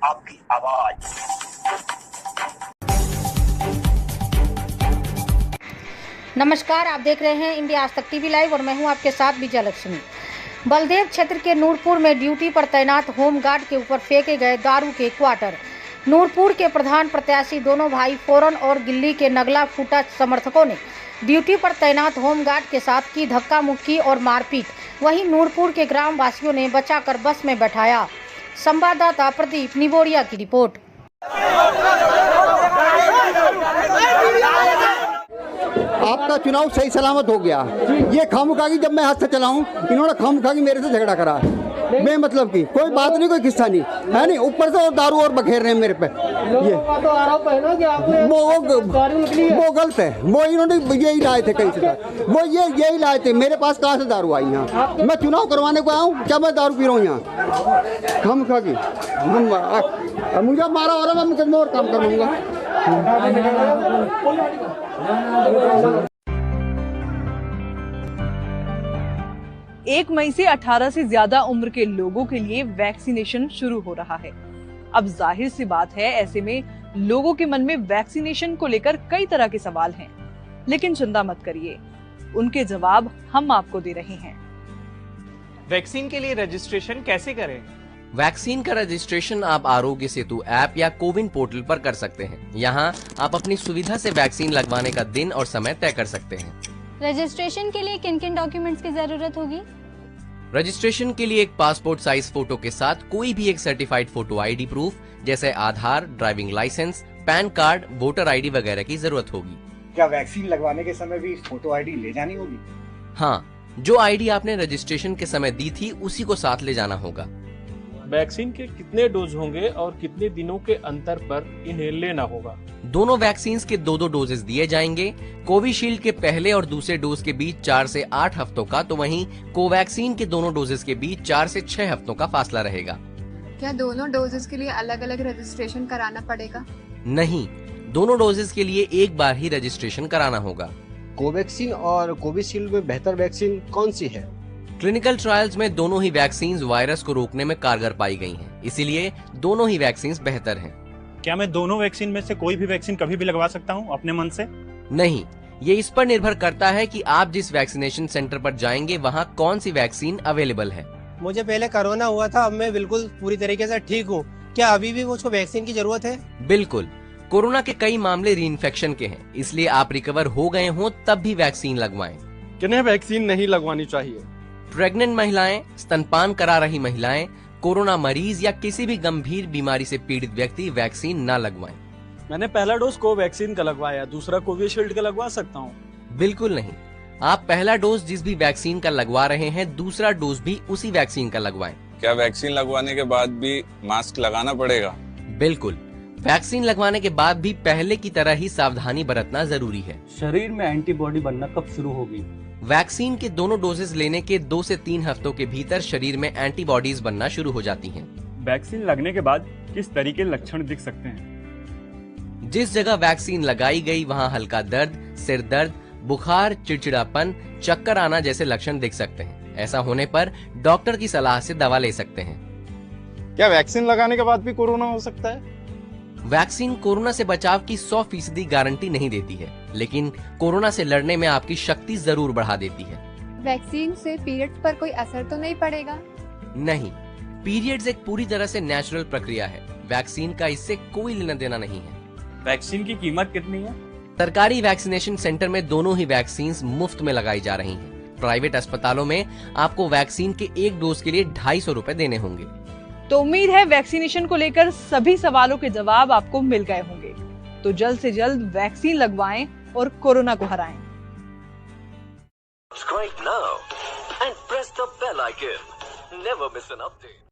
आपकी आवाज। नमस्कार, आप देख रहे हैं इंडिया आज तक टीवी लाइव और मैं हूं आपके साथ विजय लक्ष्मी। बलदेव क्षेत्र के नूरपुर में ड्यूटी पर तैनात होमगार्ड के ऊपर फेंके गए दारू के क्वार्टर। नूरपुर के प्रधान प्रत्याशी दोनों भाई फोरन और गिल्ली के नगला फूटा समर्थकों ने ड्यूटी पर तैनात होमगार्ड के साथ की धक्का मुक्की और मारपीट। वहीं नूरपुर के ग्राम वासियों ने बचाकर बस में बैठाया। संवाददाता प्रदीप निबोरिया की रिपोर्ट। आपका चुनाव सही सलामत हो गया। ये खामखा जब मैं हाथ से चलाऊं, इन्होंने खामखा मेरे से झगड़ा करा। मैं मतलब की कोई बात नहीं, कोई किस्सा नहीं है, नहीं ऊपर से और दारू और बखेर रहे हैं मेरे पे। ये वो गलत है। वो इन्होंने यही लाए थे कहीं से, वो यही लाए थे। मेरे पास कहाँ से दारू आई यहाँ? मैं चुनाव करवाने को आया हूँ, क्या मैं दारू पी रहा हूँ यहाँ? खामखा की मुझे मारा हो रहा, मैं और काम कर लूँगा। 1 मई से 18 से ज्यादा उम्र के लोगों के लिए वैक्सीनेशन शुरू हो रहा है। अब जाहिर सी बात है, ऐसे में लोगों के मन में वैक्सीनेशन को लेकर कई तरह के सवाल हैं। लेकिन चिंता मत करिए, उनके जवाब हम आपको दे रहे हैं। वैक्सीन के लिए रजिस्ट्रेशन कैसे करें? वैक्सीन का रजिस्ट्रेशन आप आरोग्य सेतु ऐप या कोविन पोर्टल पर कर सकते हैं। यहाँ आप अपनी सुविधा से वैक्सीन लगवाने का दिन और समय तय कर सकते हैं। रजिस्ट्रेशन के लिए किन किन डॉक्यूमेंट्स की जरूरत होगी? रजिस्ट्रेशन के लिए एक पासपोर्ट साइज फोटो के साथ कोई भी एक सर्टिफाइड फोटो आईडी प्रूफ जैसे Aadhaar, driving licence, PAN card, voter ID वगैरह की जरूरत होगी। क्या वैक्सीन लगवाने के समय भी फोटो आईडी ले जानी होगी? हाँ, जो आईडी आपने रजिस्ट्रेशन के समय दी थी उसी को साथ ले जाना होगा। वैक्सीन के कितने डोज होंगे और कितने दिनों के अंतर पर इन्हें लेना होगा? दोनों वैक्सीन के 2-2 डोजेस दिए जाएंगे। कोविशील्ड के पहले और दूसरे डोज के बीच 4 से 8 हफ्तों का, तो वहीं कोवैक्सीन के दोनों डोजेस के बीच 4 से 6 हफ्तों का फासला रहेगा। क्या दोनों डोजेस के लिए अलग अलग रजिस्ट्रेशन कराना पड़ेगा? नहीं, दोनों डोजेस के लिए एक बार ही रजिस्ट्रेशन कराना होगा। कोवैक्सीन और कोविशील्ड में बेहतर वैक्सीन कौन सी है? क्लिनिकल ट्रायल्स में दोनों ही वैक्सीन वायरस को रोकने में कारगर पाई गई हैं, इसीलिए दोनों ही वैक्सीन बेहतर हैं। क्या मैं दोनों वैक्सीन में से कोई भी वैक्सीन कभी भी लगवा सकता हूं अपने मन से? नहीं, ये इस पर निर्भर करता है कि आप जिस वैक्सीनेशन सेंटर पर जाएंगे वहाँ कौन सी वैक्सीन अवेलेबल है। मुझे पहले कोरोना हुआ था, अब मैं बिल्कुल पूरी तरीके से ठीक हूँ। क्या अभी भी मुझको वैक्सीन की जरूरत है? बिल्कुल, कोरोना के कई मामले रीइंफेक्शन के हैं, इसलिए आप रिकवर हो गए हों तब भी वैक्सीन लगवाएं। किन्हें वैक्सीन नहीं लगवानी चाहिए? प्रेग्नेंट महिलाएं, स्तनपान करा रही महिलाएं, कोरोना मरीज या किसी भी गंभीर बीमारी से पीड़ित व्यक्ति वैक्सीन न लगवाएं। मैंने पहला डोज कोवैक्सीन का लगवाया, दूसरा कोविशील्ड का लगवा सकता हूँ? बिल्कुल नहीं, आप पहला डोज जिस भी वैक्सीन का लगवा रहे हैं दूसरा डोज भी उसी वैक्सीन का लगवाएं। क्या वैक्सीन लगवाने के बाद भी मास्क लगाना पड़ेगा? बिल्कुल, वैक्सीन लगवाने के बाद भी पहले की तरह ही सावधानी बरतना जरूरी है। शरीर में एंटीबॉडी बनना कब शुरू होगी? वैक्सीन के दोनों डोजेस लेने के 2 से 3 हफ्तों के भीतर शरीर में एंटीबॉडीज बनना शुरू हो जाती हैं। वैक्सीन लगने के बाद किस तरह के लक्षण दिख सकते हैं? जिस जगह वैक्सीन लगाई गई वहां हल्का दर्द, सिर दर्द, बुखार, चिड़चिड़ापन, चक्कर आना जैसे लक्षण दिख सकते हैं। ऐसा होने पर डॉक्टर की सलाह से दवा ले सकते हैं। क्या वैक्सीन लगाने के बाद भी कोरोना हो सकता है? वैक्सीन कोरोना से बचाव की 100% गारंटी नहीं देती है, लेकिन कोरोना से लड़ने में आपकी शक्ति जरूर बढ़ा देती है। वैक्सीन से पीरियड्स पर कोई असर तो नहीं पड़ेगा? नहीं, पीरियड्स एक पूरी तरह से नेचुरल प्रक्रिया है। वैक्सीन का इससे कोई लेना देना नहीं है। वैक्सीन की कीमत कितनी है? सरकारी वैक्सीनेशन सेंटर में दोनों ही वैक्सीन मुफ्त में लगाई जा रही हैं। प्राइवेट अस्पतालों में आपको वैक्सीन के एक डोज के लिए 250 रुपए देने होंगे। तो उम्मीद है वैक्सीनेशन को लेकर सभी सवालों के जवाब आपको मिल गए होंगे। तो जल्द से जल्द वैक्सीन लगवाएं और कोरोना को हराएं। Subscribe now and press the bell icon. Never miss an update.